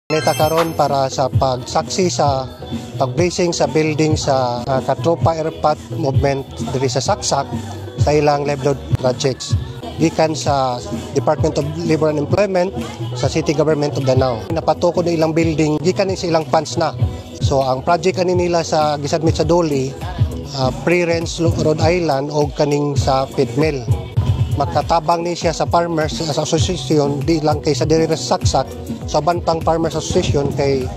Nita karon para sa pagsaksi sa pag-blessing sa building sa Katropa Airpat Movement diri sa Saksak sa ilang livelihood projects gikan sa Department of Labor and Employment sa City Government of Danao. Napatukod ng ilang building gikan sa ilang funds na. So ang project ani nila sa gisubmit sa Doli, Pre-Rents Rhode Island o kaning sa Feedmill. Makatabang ni siya sa Farmers Association di lang kay sa diri sa Saksak sa bantang Farmers Association kay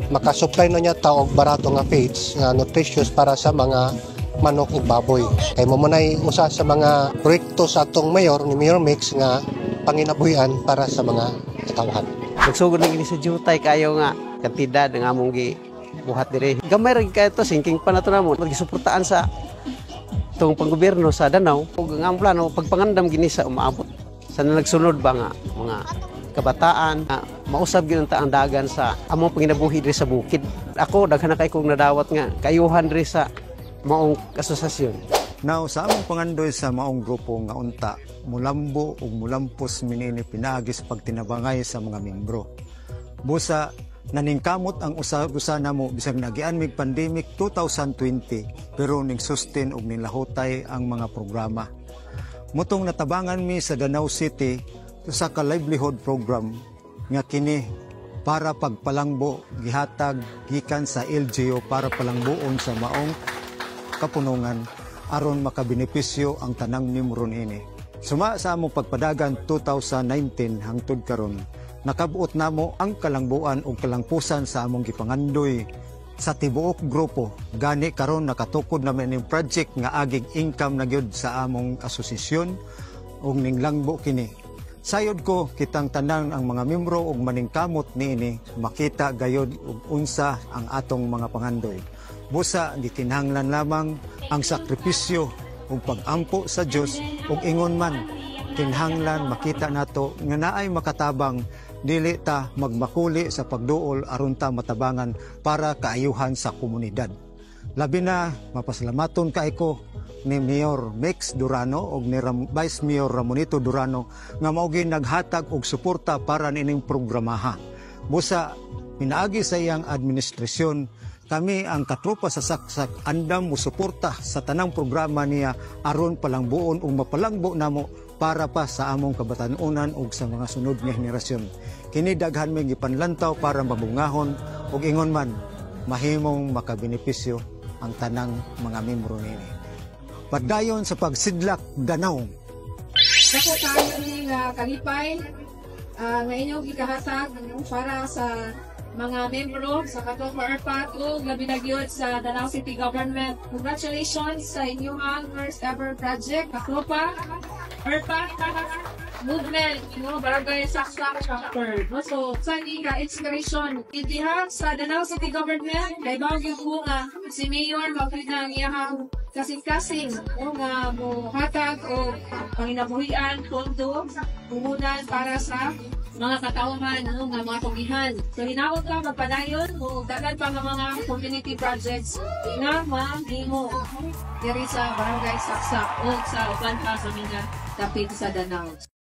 makasupply na niya ta og barato nga feeds nga nutritious para sa mga manok ug baboy. Kay mo munay usa sa mga proyekto sa atong mayor ni Mayor Mix nga panginabuhian para sa mga tawhan. Nagsugod na gini sa jutay kayo nga kantidad nga among buhat diri. Gamay ra kay to sinking pa nato namo magisuportaan sa itong panggobyerno sa Danao ug ang plano pagpangandam gini sa umaabot sa nagsunod ba nga mga kabataan mausab gyud ang dagan sa among panginabuhi diri sa bukid. Ako daghan na kay kong nadawat nga kayuhan diri sa maong asosasyon. Now sa among pangandoy sa maong grupo nga unta mulambo ug mulampos minini pinaagis pagtinabangay sa mga membro. Busa naningkamot ang usa namo bisag nagian mig pandemic 2020 pero ning sustain og nilahutay ang mga programa. Mutong natabangan mi sa Danau City sa ka livelihood program nga kini para pagpalangbo gihatag gikan sa LGU para palangbuon sa maong kapunungan aron makabenepisyo ang tanang miyembro niini. Suma sa among pagpadagan 2019 hangtod karon nakabuot namo ang kalangbuan ug kalangpusan sa among gipangandoy sa tibuok grupo. Gani karon nakatukod naman ning project nga aging income na gyud sa among asosasyon ug ning langbo kini. Sayod ko kitang tanan ang mga miyembro ug maningkamot niini makita gayud ug unsa ang atong mga pangandoy. Busa gikinahanglan lamang ang sakripisyo ug pag-ampo sa Dios ug ingon man kinahanglan makita nato nga naay makatabang dili ta magmakuli sa pagduol aron ta matabangan para kaayuhan sa komunidad. Labi na mapasalamaton kaayko ni Mayor Mix Durano ug ni Vice Mayor Ramonito Durano nga mao'y naghatag og suporta para nining programaha. Busa pinaagi sa iyang administrasyon kami ang Katropa sa Saksak andam mo suporta sa tanang programa niya aron palangbuon ug mapalangbo namo para pa sa among kabatanunan ug sa mga sunod nga henerasyon. Kini daghan may gipanlantaw para mabungahon ug ingon man mahimong makabenepisyo ang tanang mga miyembro niini. Padayon sa pagsidlak Danao. Ako tayo ni kalipay nga inyong ikahatag para sa mga membro sa Katropa Airpat o labi na gyud sa Danao City Government. Congratulations sa inyong first ever project Katropa Airpat Movement, Barangay Saksak Chapter. So, sa nga inspiration itihag sa Danao City Government kay bagyo po nga si Mayor makita ang iyahang kasing-kasing nga hatag o panginabuhian pondo puhunan para sa mga katauhan nga mga tugihan. So hinawag ka magpadayon o dagan pa mga community projects nga mahimo diri sa Barangay Saksak o sa uban pa sa mga dapit sa Danao.